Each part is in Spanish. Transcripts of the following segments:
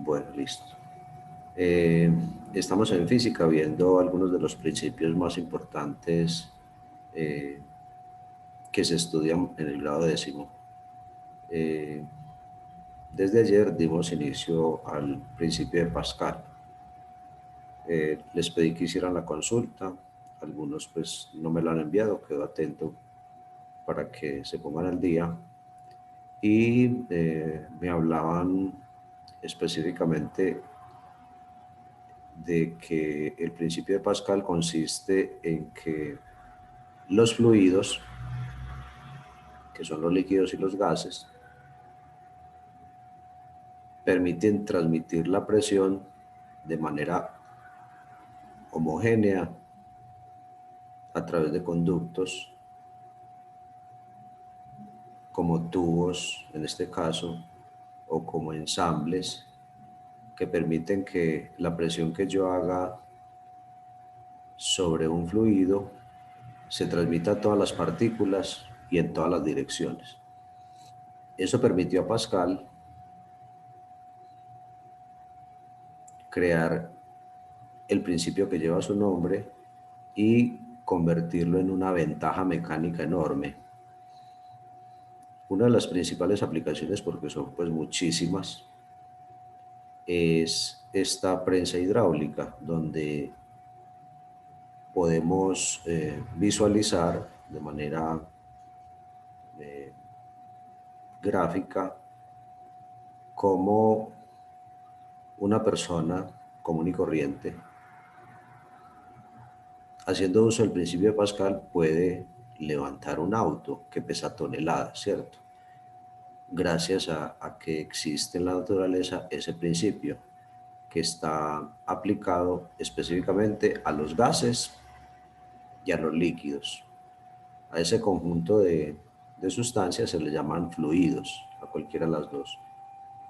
Bueno, listo. Eh, Estamos en física viendo algunos de los principios más importantes eh, que se estudian en el grado décimo. Eh, Desde ayer dimos inicio al principio de Pascal. Les pedí que hicieran la consulta. Algunos pues no me la han enviado, quedo atento para que se pongan al día. Y me hablaban específicamente de que el principio de Pascal consiste en que los fluidos, que son los líquidos y los gases, permiten transmitir la presión de manera homogénea a través de conductos, como tubos en este caso, o como ensambles, que permiten que la presión que yo haga sobre un fluido se transmita a todas las partículas y en todas las direcciones. Eso permitió a Pascal crear el principio que lleva su nombre y convertirlo en una ventaja mecánica enorme. Una de las principales aplicaciones, porque son pues muchísimas, es esta prensa hidráulica, donde podemos visualizar de manera gráfica cómo una persona común y corriente, haciendo uso del principio de Pascal, puede levantar un auto que pesa toneladas, ¿cierto? Gracias a que existe en la naturaleza ese principio que está aplicado específicamente a los gases y a los líquidos. A ese conjunto de sustancias se le llaman fluidos, a cualquiera de las dos.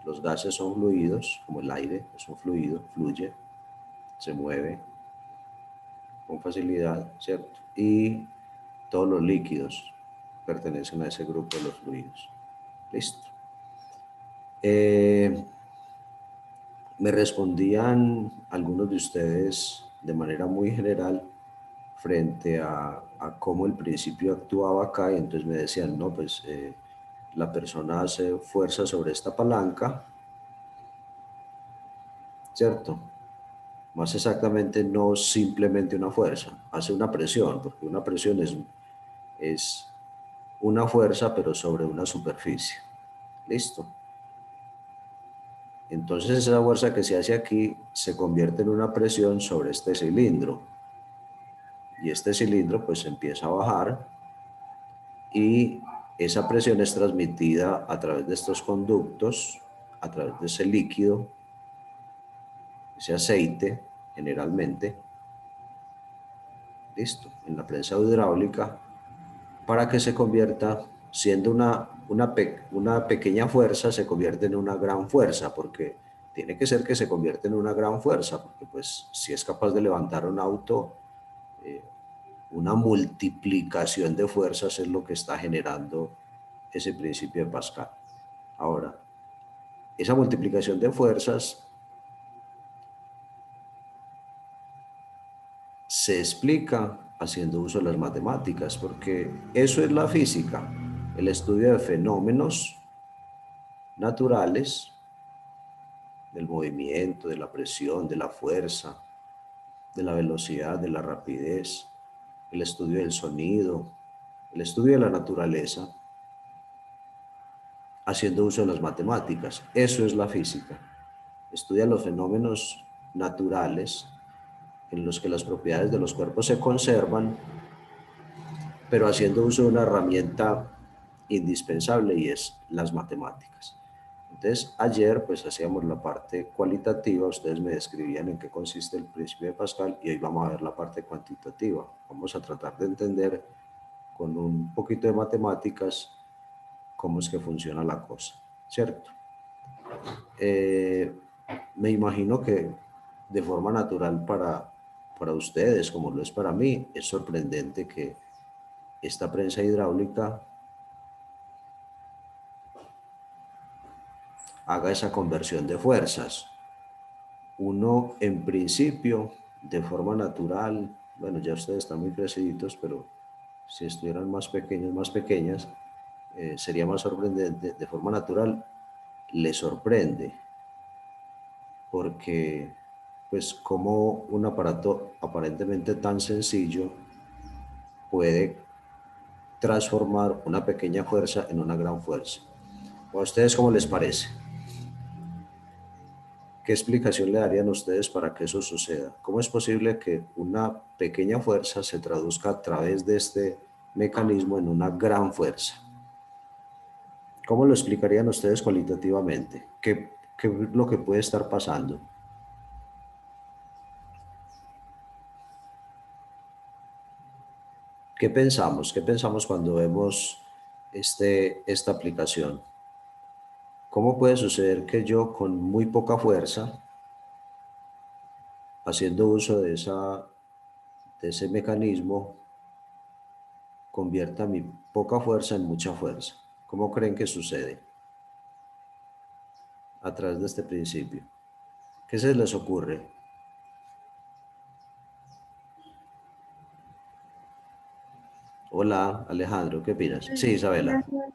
Los gases son fluidos, como el aire es un fluido, fluye, se mueve con facilidad, ¿cierto? Y todos los líquidos pertenecen a ese grupo de los fluidos. Listo. Me respondían algunos de ustedes de manera muy general frente a cómo el principio actuaba acá, y entonces me decían, no, pues la persona hace fuerza sobre esta palanca, ¿cierto? Más exactamente, no simplemente una fuerza, hace una presión, porque una presión es una fuerza, pero sobre una superficie. ¿Listo? Entonces esa fuerza que se hace aquí se convierte en una presión sobre este cilindro. Y este cilindro pues empieza a bajar y esa presión es transmitida a través de estos conductos, a través de ese líquido, ese aceite generalmente, listo, en la prensa hidráulica, para que se convierta, siendo una pequeña fuerza, se convierte en una gran fuerza, porque tiene que ser que se convierta en una gran fuerza, porque pues si es capaz de levantar un auto, eh, una multiplicación de fuerzas es lo que está generando ese principio de Pascal. Ahora, esa multiplicación de fuerzas se explica haciendo uso de las matemáticas, porque eso es la física, el estudio de fenómenos naturales, del movimiento, de la presión, de la fuerza, de la velocidad, de la rapidez, el estudio del sonido, el estudio de la naturaleza, haciendo uso de las matemáticas. Eso es la física. Estudia los fenómenos naturales en los que las propiedades de los cuerpos se conservan, pero haciendo uso de una herramienta indispensable, y es las matemáticas. Entonces, ayer pues hacíamos la parte cualitativa, ustedes me describían en qué consiste el principio de Pascal, y hoy vamos a ver la parte cuantitativa. Vamos a tratar de entender con un poquito de matemáticas cómo es que funciona la cosa, ¿cierto? Me imagino que de forma natural para ustedes, como lo es para mí, es sorprendente que esta prensa hidráulica haga esa conversión de fuerzas. uno en principio, de forma natural, bueno, ya ustedes están muy creciditos, pero si estuvieran más pequeños, más pequeñas, sería más sorprendente, de forma natural, le sorprende, porque pues como un aparato aparentemente tan sencillo puede transformar una pequeña fuerza en una gran fuerza. ¿A ustedes cómo les parece? ¿Qué explicación le darían ustedes para que eso suceda? ¿Cómo es posible que una pequeña fuerza se traduzca a través de este mecanismo en una gran fuerza? ¿Cómo lo explicarían ustedes cualitativamente? ¿Qué es lo que puede estar pasando? ¿Qué pensamos? ¿Qué pensamos cuando vemos esta aplicación? ¿Cómo puede suceder que yo con muy poca fuerza, haciendo uso de ese mecanismo, convierta mi poca fuerza en mucha fuerza? ¿Cómo creen que sucede a través de este principio? ¿Qué se les ocurre? Hola, Alejandro, ¿qué opinas? Pues, Sí, Isabela. gracias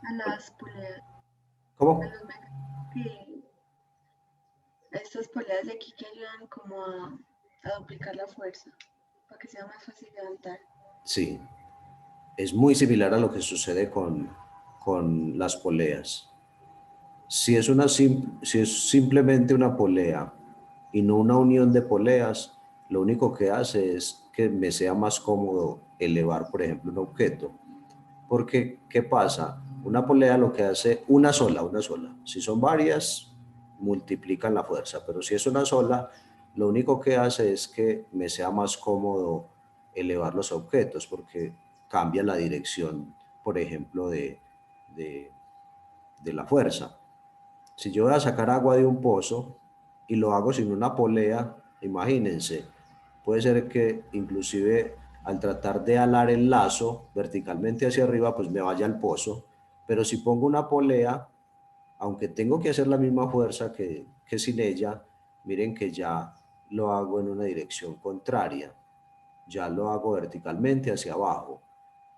a las poleas, a ¿Cómo? los mecanismos que, a estas poleas de aquí que ayudan como a duplicar la fuerza, para que sea más fácil levantar. Sí, es muy similar a lo que sucede con las poleas. Si es simplemente una polea y no una unión de poleas, lo único que hace es que me sea más cómodo elevar, por ejemplo, un objeto. Porque, ¿qué pasa? Una polea lo que hace una sola. Si son varias, multiplican la fuerza, pero si es una sola, lo único que hace es que me sea más cómodo elevar los objetos, porque cambia la dirección, por ejemplo, de, de la fuerza. Si yo voy a sacar agua de un pozo y lo hago sin una polea, imagínense, puede ser que inclusive al tratar de alar el lazo verticalmente hacia arriba, pues me vaya al pozo. Pero si pongo una polea, aunque tengo que hacer la misma fuerza que sin ella, miren que ya lo hago en una dirección contraria. Ya lo hago verticalmente hacia abajo.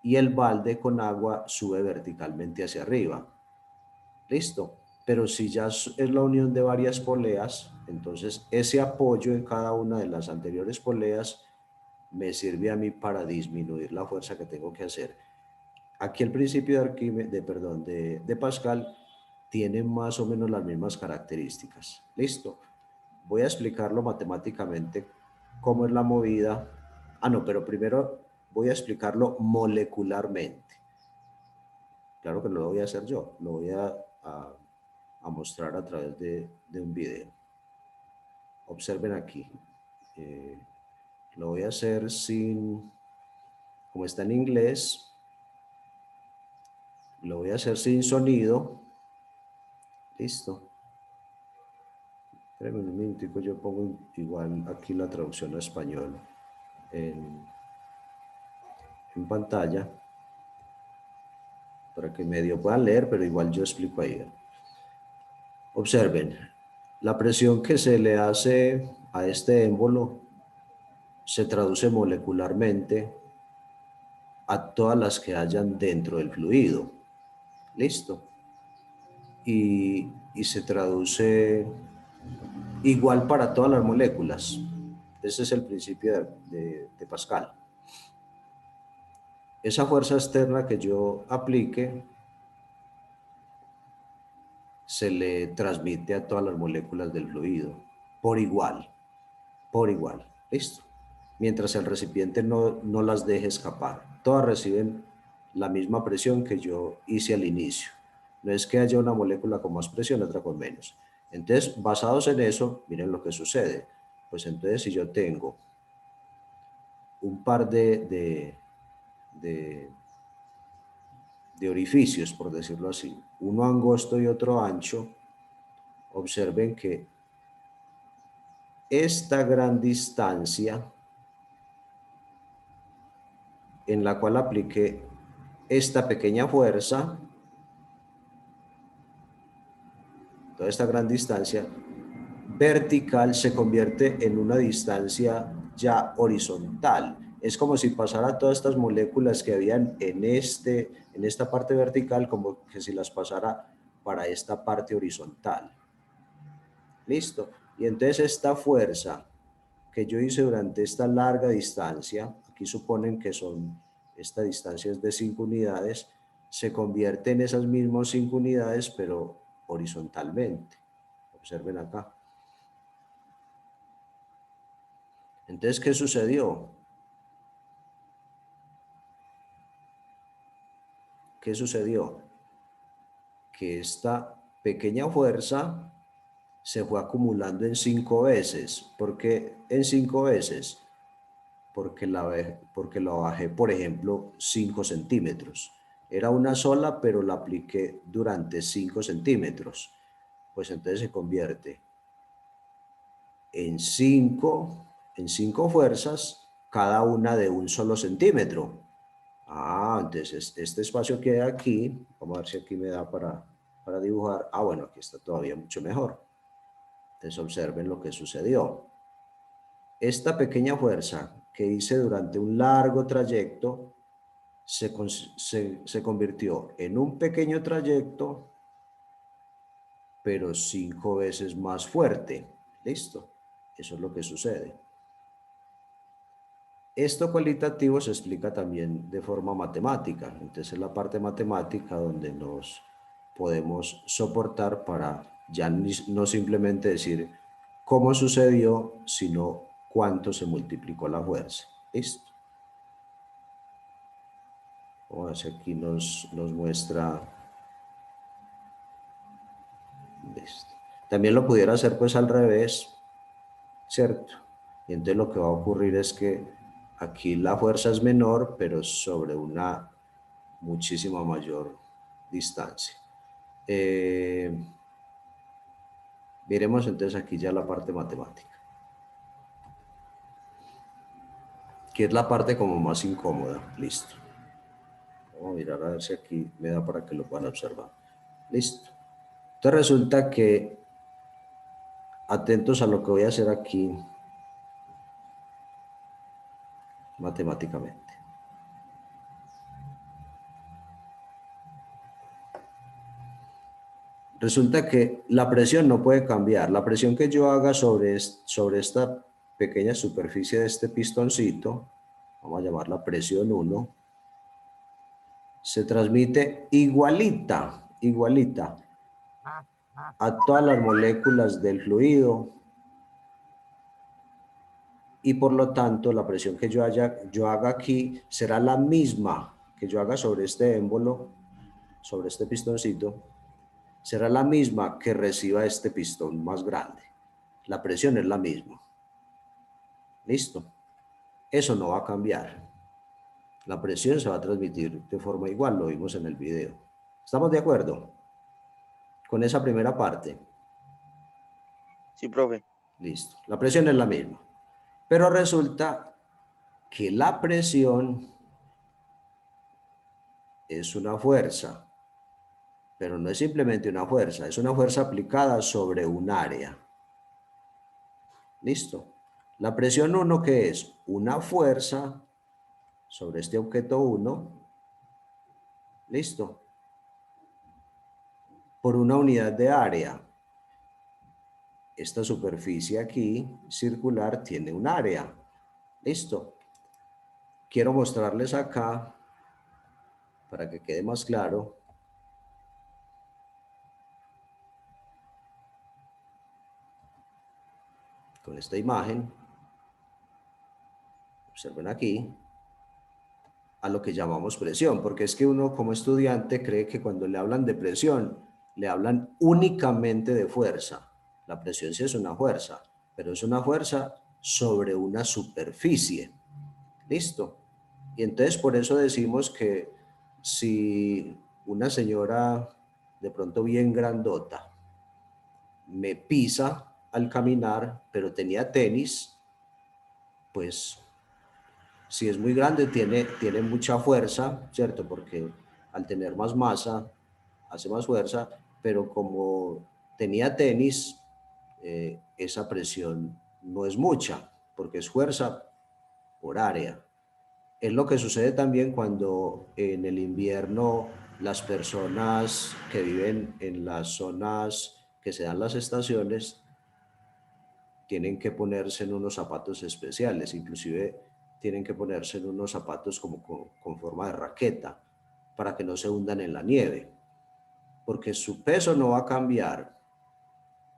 Y el balde con agua sube verticalmente hacia arriba. Listo. Pero si ya es la unión de varias poleas, entonces ese apoyo en cada una de las anteriores poleas me sirve a mí para disminuir la fuerza que tengo que hacer. Aquí el principio de Arquímedes, de Pascal tiene más o menos las mismas características. Listo. Voy a explicarlo matemáticamente cómo es la movida. Ah, no, pero primero voy a explicarlo molecularmente. Claro que no lo voy a hacer yo, lo voy a mostrar a través de un video. Observen aquí. Eh, lo voy a hacer sin, como está en inglés, lo voy a hacer sin sonido. Listo. Espérenme un minutico, yo pongo igual aquí la traducción a español en, en pantalla para que medio puedan leer, pero igual yo explico ahí. Observen, la presión que se le hace a este émbolo se traduce molecularmente a todas las que hayan dentro del fluido. Listo. Y se traduce igual para todas las moléculas. Ese es el principio de Pascal. Esa fuerza externa que yo aplique se le transmite a todas las moléculas del fluido por igual, por igual. Listo. Mientras el recipiente no las deje escapar. Todas reciben la misma presión que yo hice al inicio. No es que haya una molécula con más presión, otra con menos. Entonces, basados en eso, miren lo que sucede. Pues entonces, si yo tengo un par de, de orificios, por decirlo así, uno angosto y otro ancho, observen que esta gran distancia en la cual apliqué esta pequeña fuerza, toda esta gran distancia, vertical se convierte en una distancia ya horizontal. Es como si pasara todas estas moléculas que habían en esta parte vertical, como que si las pasara para esta parte horizontal. ¿Listo? Y entonces esta fuerza que yo hice durante esta larga distancia, aquí suponen que esta distancia es de 5 unidades, se convierte en esas mismas 5 unidades, pero horizontalmente. Observen acá. Entonces, ¿qué sucedió? ¿Qué sucedió? Que esta pequeña fuerza se fue acumulando en 5 veces. ¿Por qué en 5 veces? Porque la bajé, por ejemplo, 5 centímetros. Era una sola, pero la apliqué durante 5 centímetros. Pues entonces se convierte en 5 fuerzas, cada una de un solo centímetro. Entonces este espacio que hay aquí, vamos a ver si aquí me da para dibujar. Bueno, aquí está todavía mucho mejor. Entonces observen lo que sucedió. Esta pequeña fuerza que hice durante un largo trayecto se convirtió en un pequeño trayecto, pero 5 veces más fuerte. ¿Listo? Eso es lo que sucede. Esto cualitativo se explica también de forma matemática. Entonces es la parte matemática donde nos podemos soportar para ya no simplemente decir cómo sucedió, sino cuánto se multiplicó la fuerza. ¿Listo? Vamos a ver si aquí nos muestra. ¿Listo? También lo pudiera hacer pues al revés, ¿cierto? Y entonces lo que va a ocurrir es que aquí la fuerza es menor, pero sobre una muchísima mayor distancia. Miremos entonces aquí ya la parte matemática, que es la parte como más incómoda. Listo. Vamos a mirar a ver si aquí me da para que lo puedan observar. Listo. Entonces resulta que, atentos a lo que voy a hacer aquí matemáticamente. Resulta que la presión no puede cambiar. La presión que yo haga sobre esta pequeña superficie de este pistoncito, vamos a llamarla presión 1, se transmite igualita a todas las moléculas del fluido, y por lo tanto la presión que yo haga aquí será la misma que yo haga sobre este émbolo, sobre este pistoncito, será la misma que reciba este pistón más grande. La presión es la misma. ¿Listo? Eso no va a cambiar. La presión se va a transmitir de forma igual, lo vimos en el video. ¿Estamos de acuerdo con esa primera parte? Sí, profe. Listo. La presión es la misma. Pero resulta que la presión es una fuerza, pero no es simplemente una fuerza, es una fuerza aplicada sobre un área. ¿Listo? La presión 1, ¿qué es? Una fuerza sobre este objeto 1, ¿listo? Por una unidad de área. Esta superficie aquí, circular, tiene un área. ¿Listo? Quiero mostrarles acá, para que quede más claro, con esta imagen. Observen aquí, a lo que llamamos presión, porque es que uno como estudiante cree que cuando le hablan de presión, le hablan únicamente de fuerza. La presión sí es una fuerza, pero es una fuerza sobre una superficie. ¿Listo? Y entonces por eso decimos que si una señora de pronto bien grandota me pisa al caminar, pero tenía tenis, pues si es muy grande tiene mucha fuerza, ¿cierto? Porque al tener más masa hace más fuerza, pero como tenía tenis, esa presión no es mucha, porque es fuerza por área. Es lo que sucede también cuando en el invierno las personas que viven en las zonas que se dan las estaciones tienen que ponerse en unos zapatos especiales, inclusive tienen que ponerse en unos zapatos como con forma de raqueta para que no se hundan en la nieve, porque su peso no va a cambiar,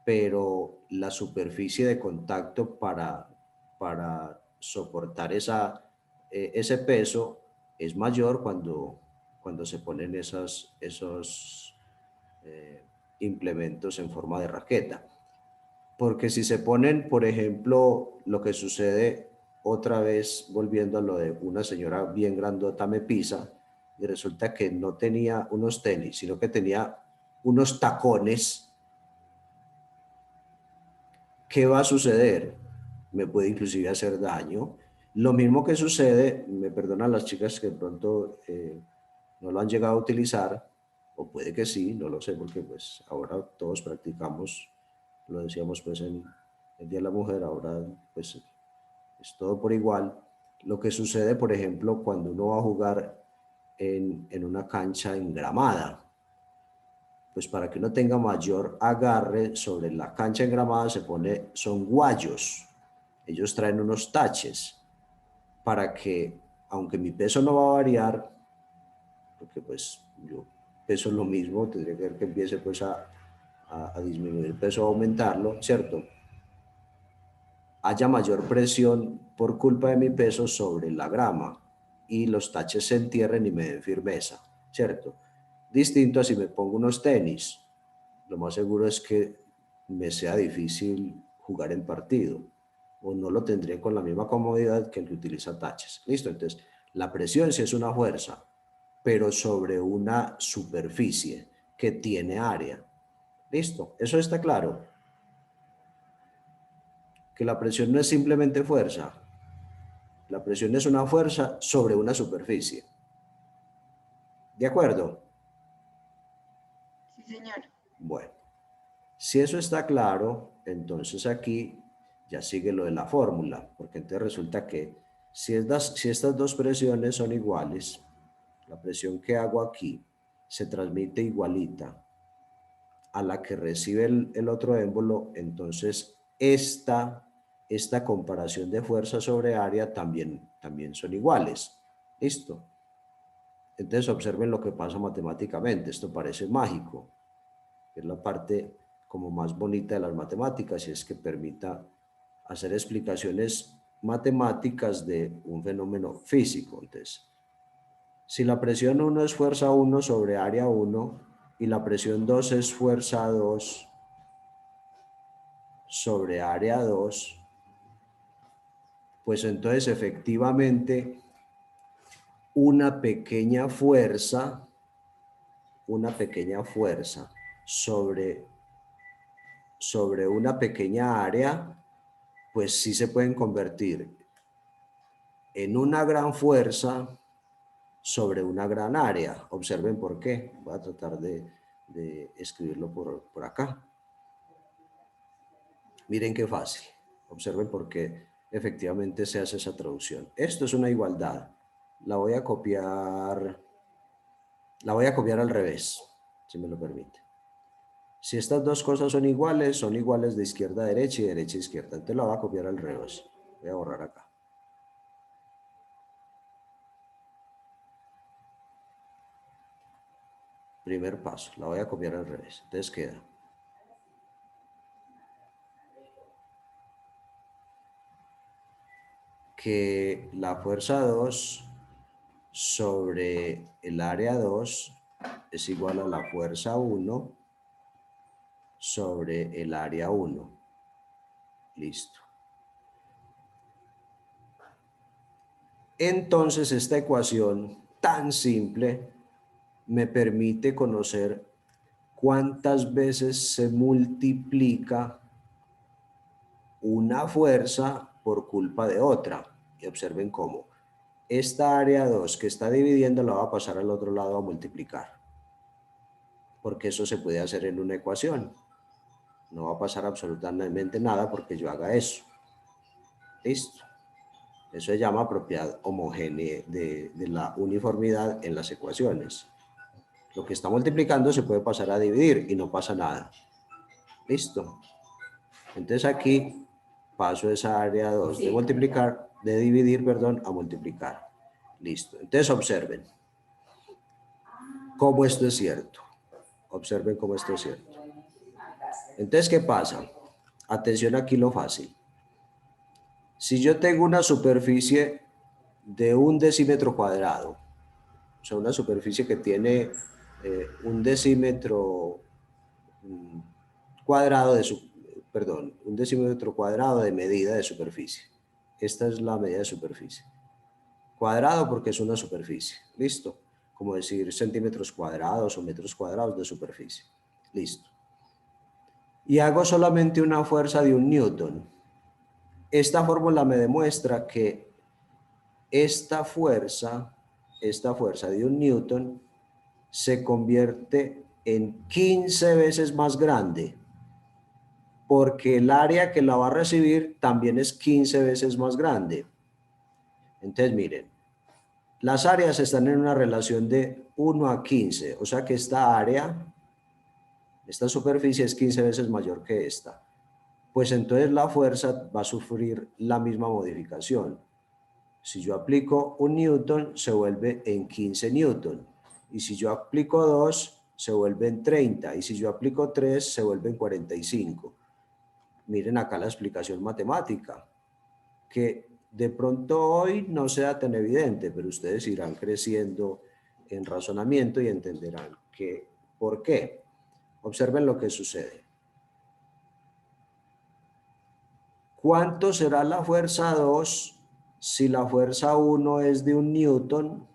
pero la superficie de contacto para soportar ese peso es mayor cuando se ponen esos implementos en forma de raqueta. Porque si se ponen, por ejemplo, lo que sucede otra vez, volviendo a lo de una señora bien grandota me pisa, y resulta que no tenía unos tenis, sino que tenía unos tacones. ¿Qué va a suceder? Me puede inclusive hacer daño. Lo mismo que sucede, me perdonan las chicas que de pronto no lo han llegado a utilizar, o puede que sí, no lo sé, porque pues ahora todos practicamos, lo decíamos pues en el Día de la Mujer, ahora pues es todo por igual. Lo que sucede, por ejemplo, cuando uno va a jugar en una cancha engramada, pues para que uno tenga mayor agarre sobre la cancha engramada son guayos. Ellos traen unos taches para que, aunque mi peso no va a variar, porque pues yo peso lo mismo, tendría que ver que empiece pues a disminuir el peso, a aumentarlo, ¿cierto? Haya mayor presión por culpa de mi peso sobre la grama y los taches se entierren y me den firmeza, ¿cierto? Distinto a si me pongo unos tenis, lo más seguro es que me sea difícil jugar en partido o no lo tendré con la misma comodidad que el que utiliza taches. ¿Listo? Entonces, la presión sí es una fuerza, pero sobre una superficie que tiene área. ¿Listo? Eso está claro. Que la presión no es simplemente fuerza. La presión es una fuerza sobre una superficie. ¿De acuerdo? Sí, señor. Bueno, si eso está claro, entonces aquí ya sigue lo de la fórmula, porque entonces resulta que si estas dos presiones son iguales, la presión que hago aquí se transmite igualita a la que recibe el otro émbolo, entonces esta comparación de fuerza sobre área también son iguales. ¿Listo? Entonces observen lo que pasa matemáticamente. Esto parece mágico. Es la parte como más bonita de las matemáticas y es que permita hacer explicaciones matemáticas de un fenómeno físico. Entonces, si la presión 1 es fuerza 1 sobre área 1 y la presión 2 es fuerza 2 sobre área 2, pues entonces efectivamente una pequeña fuerza sobre una pequeña área, pues sí se pueden convertir en una gran fuerza sobre una gran área. Observen por qué. Voy a tratar de escribirlo por acá. Miren qué fácil. Observen por qué efectivamente se hace esa traducción. Esto es una igualdad. La voy a copiar al revés, si me lo permite. Si estas dos cosas son iguales de izquierda a derecha y de derecha a izquierda. Entonces la voy a copiar al revés. Voy a borrar acá. Primer paso, la voy a copiar al revés. Entonces queda que la fuerza 2 sobre el área 2 es igual a la fuerza 1 sobre el área 1. Listo. Entonces esta ecuación tan simple me permite conocer cuántas veces se multiplica una fuerza por culpa de otra. Y observen cómo. Esta área 2 que está dividiendo la va a pasar al otro lado a multiplicar. Porque eso se puede hacer en una ecuación. No va a pasar absolutamente nada porque yo haga eso. Listo. Eso se llama propiedad homogénea de la uniformidad en las ecuaciones. Lo que está multiplicando se puede pasar a dividir y no pasa nada. Listo. Entonces aquí paso esa área 2 de multiplicar, de dividir, perdón, a multiplicar. Listo. Entonces observen cómo esto es cierto. Observen cómo esto es cierto. Entonces, ¿qué pasa? Atención aquí lo fácil. Si yo tengo una superficie de 1 decímetro cuadrado, o sea, una superficie que tiene 1 decímetro cuadrado de su, perdón, 1 decímetro cuadrado de medida de superficie. Esta es la medida de superficie. Cuadrado porque es una superficie. Listo. Como decir centímetros cuadrados o metros cuadrados de superficie. Listo. Y hago solamente una fuerza de 1 newton. Esta fórmula me demuestra que esta fuerza de 1 newton se convierte en 15 veces más grande porque el área que la va a recibir también es 15 veces más grande. Entonces, miren, las áreas están en una relación de 1 a 15, o sea que esta área, esta superficie es 15 veces mayor que esta. Pues entonces la fuerza va a sufrir la misma modificación. Si yo aplico 1 newton, se vuelve en 15 newton. Y si yo aplico 2, se vuelve en 30. Y si yo aplico 3, se vuelve en 45. Miren acá la explicación matemática, que de pronto hoy no sea tan evidente, pero ustedes irán creciendo en razonamiento y entenderán que, ¿por qué? Observen lo que sucede. ¿Cuánto será la fuerza 2 si la fuerza 1 es de 1 newton?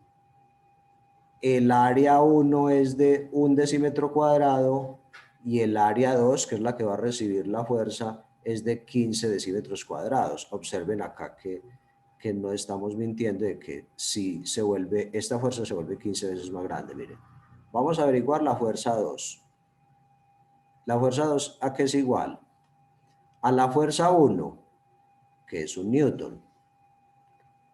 El área 1 es de 1 decímetro cuadrado y el área 2, que es la que va a recibir la fuerza, es de 15 decímetros cuadrados. Observen acá que no estamos mintiendo de que si se vuelve, esta fuerza se vuelve 15 veces más grande. Miren, vamos a averiguar la fuerza 2. La fuerza 2, ¿a qué es igual? A la fuerza 1, que es 1 newton,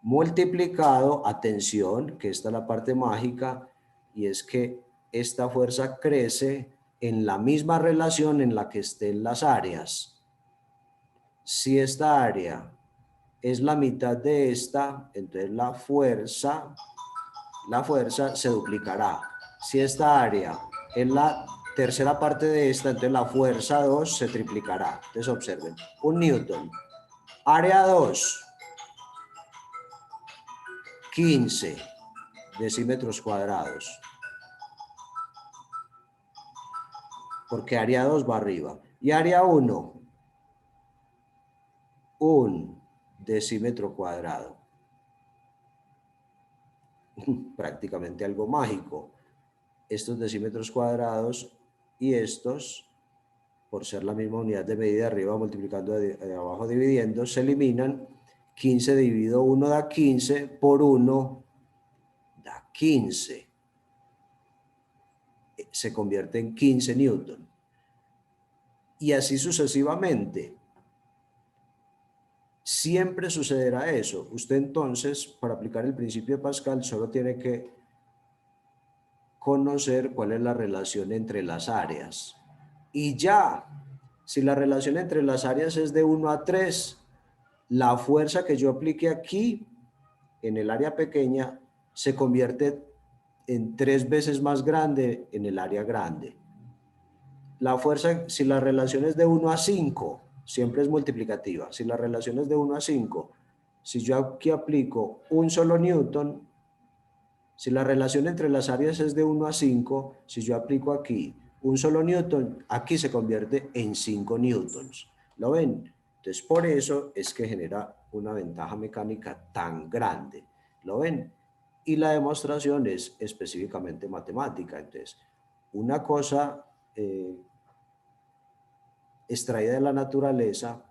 multiplicado, atención, que esta es la parte mágica, y es que esta fuerza crece en la misma relación en la que estén las áreas. Si esta área es la mitad de esta, entonces la fuerza se duplicará. Si esta área es la tercera parte de esta, entonces la fuerza 2 se triplicará. Entonces observen, 1 newton, área 2, 15 decímetros cuadrados, porque área 2 va arriba. Y área 1, 1 decímetro cuadrado. Prácticamente algo mágico. Estos decímetros cuadrados y estos, por ser la misma unidad de medida, arriba multiplicando de abajo dividiendo, se eliminan. 15 dividido 1 da 15, por 1 da 15. Se convierte en 15 newton. Y así sucesivamente. Siempre sucederá eso. Usted entonces, para aplicar el principio de Pascal, solo tiene que conocer cuál es la relación entre las áreas. Y ya, si la relación entre las áreas es de 1 a 3, la fuerza que yo aplique aquí, en el área pequeña, se convierte en 3 veces más grande en el área grande. La fuerza, si la relación es de 1 a 5, siempre es multiplicativa. Si la relación es de 1 a 5, si yo aquí aplico un solo newton, si la relación entre las áreas es de 1 a 5, si yo aplico aquí un solo newton, aquí se convierte en 5 newtons. ¿Lo ven? Entonces, por eso es que genera una ventaja mecánica tan grande. ¿Lo ven? Y la demostración es específicamente matemática. Entonces, una cosa extraída de la naturaleza,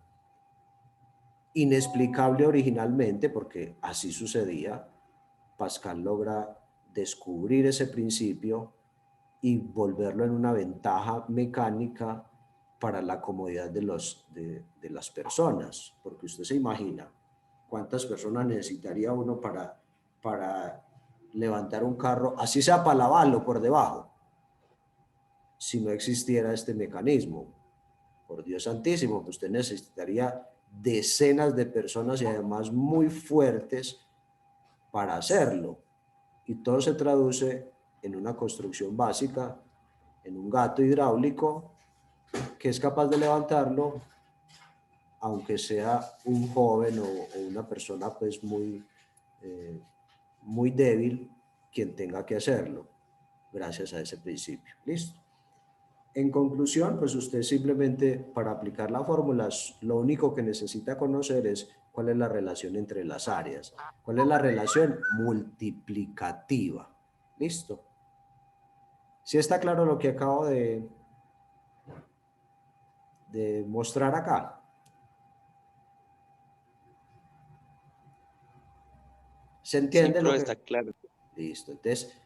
inexplicable originalmente, porque así sucedía. Pascal logra descubrir ese principio y volverlo en una ventaja mecánica para la comodidad de las personas, porque usted se imagina cuántas personas necesitaría uno para levantar un carro, así sea para lavarlo por debajo, si no existiera este mecanismo. Por Dios santísimo, que usted necesitaría decenas de personas y además muy fuertes para hacerlo. Y todo se traduce en una construcción básica, en un gato hidráulico que es capaz de levantarlo, aunque sea un joven o una persona pues muy débil quien tenga que hacerlo, gracias a ese principio. ¿Listo? En conclusión, pues usted simplemente para aplicar la fórmula, lo único que necesita conocer es cuál es la relación entre las áreas, cuál es la relación multiplicativa. ¿Listo? ¿Sí está claro lo que acabo de mostrar acá? ¿Se Sí, entiende lo profe, que...? está claro. Listo. Entonces,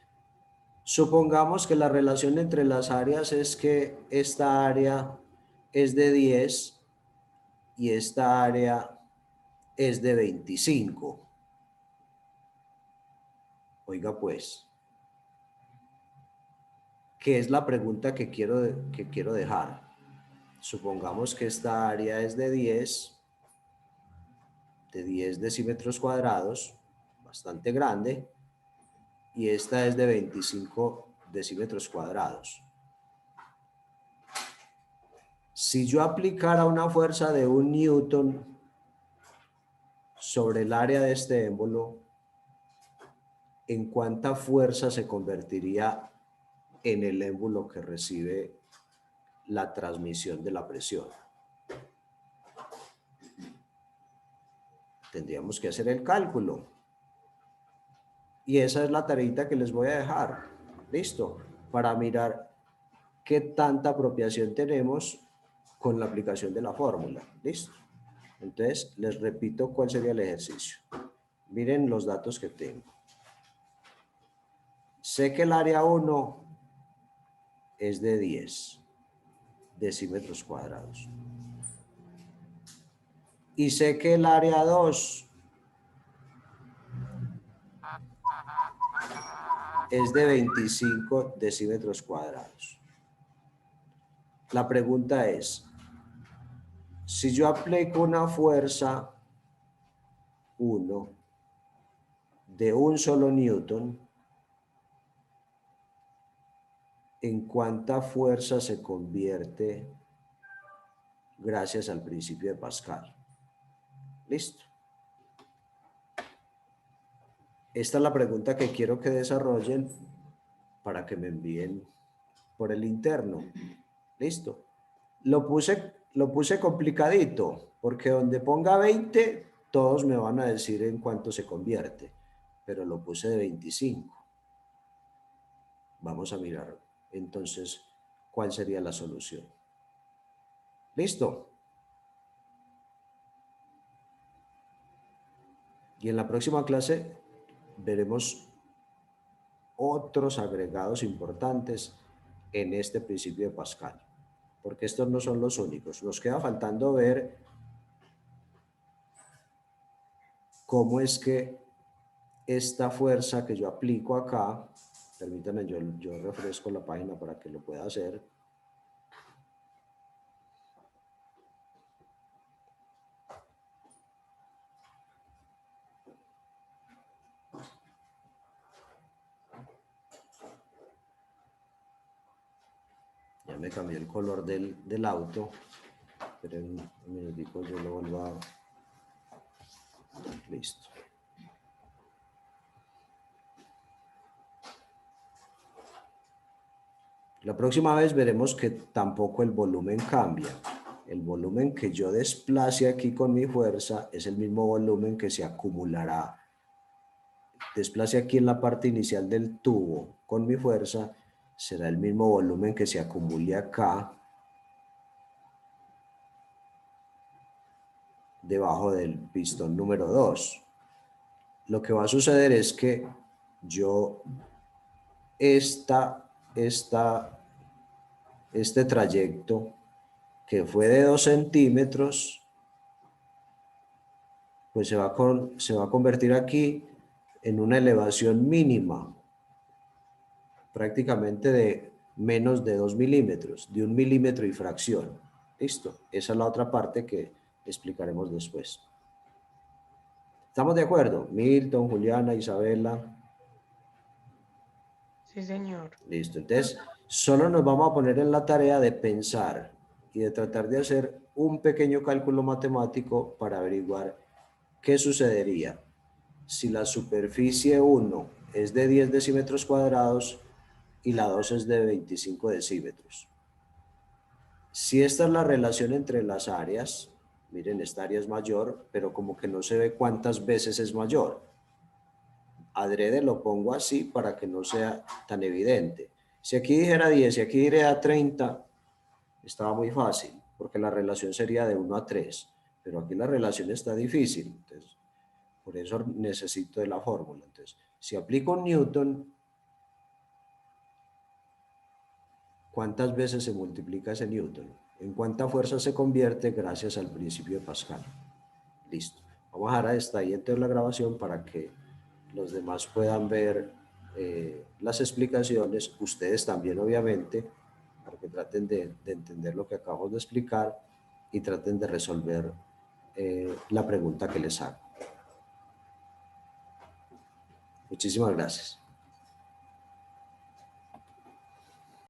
supongamos que la relación entre las áreas es que esta área es de 10 y esta área es de 25. Oiga pues, ¿qué es la pregunta que quiero dejar? Supongamos que esta área es de 10 decímetros cuadrados, bastante grande, y esta es de 25 decímetros cuadrados. Si yo aplicara una fuerza de 1 newton sobre el área de este émbolo, ¿en cuánta fuerza se convertiría en el émbolo que recibe la transmisión de la presión? Tendríamos que hacer el cálculo. Y esa es la tareita que les voy a dejar. ¿Listo? Para mirar qué tanta apropiación tenemos con la aplicación de la fórmula. ¿Listo? Entonces, les repito cuál sería el ejercicio. Miren los datos que tengo. Sé que el área 1 es de 10 decímetros cuadrados. Y sé que el área 2 es de 25 decímetros cuadrados. La pregunta es, si yo aplico una fuerza 1 de un solo newton, ¿en cuánta fuerza se convierte gracias al principio de Pascal? ¿Listo? Esta es la pregunta que quiero que desarrollen para que me envíen por el interno. ¿Listo? Lo puse complicadito, porque donde ponga 20, todos me van a decir en cuánto se convierte, pero lo puse de 25. Vamos a mirar entonces cuál sería la solución. ¿Listo? Y en la próxima clase veremos otros agregados importantes en este principio de Pascal, porque estos no son los únicos. Nos queda faltando ver cómo es que esta fuerza que yo aplico acá, permítanme, yo refresco la página para que lo pueda hacer. Ya me cambió el color del auto, pero en un minutico yo lo vuelvo a... Listo. La próxima vez veremos que tampoco el volumen cambia. El volumen que yo desplace aquí con mi fuerza es el mismo volumen que se acumulará. Desplace aquí en la parte inicial del tubo con mi fuerza, será el mismo volumen que se acumule acá debajo del pistón número 2. Lo que va a suceder es que yo este trayecto que fue de 2 centímetros, pues se va a convertir aquí en una elevación mínima, prácticamente de menos de 2 milímetros, de 1 milímetro y fracción. ¿Listo? Esa es la otra parte que explicaremos después. ¿Estamos de acuerdo? Milton, Juliana, Isabela. Sí, señor. Listo. Entonces, solo nos vamos a poner en la tarea de pensar y de tratar de hacer un pequeño cálculo matemático para averiguar qué sucedería si la superficie 1 es de 10 decímetros cuadrados y la 2 es de 25 decímetros. Si esta es la relación entre las áreas, miren, esta área es mayor, pero como que no se ve cuántas veces es mayor. Adrede lo pongo así para que no sea tan evidente. Si aquí dijera 10 y aquí dijera 30, estaba muy fácil, porque la relación sería de 1 a 3, pero aquí la relación está difícil, entonces, por eso necesito de la fórmula. Entonces, si aplico un Newton, ¿cuántas veces se multiplica ese Newton? ¿En cuánta fuerza se convierte gracias al principio de Pascal? Listo. Vamos a dejar hasta ahí entonces la grabación para que los demás puedan ver las explicaciones, ustedes también obviamente, para que traten de entender lo que acabamos de explicar y traten de resolver la pregunta que les hago. Muchísimas gracias.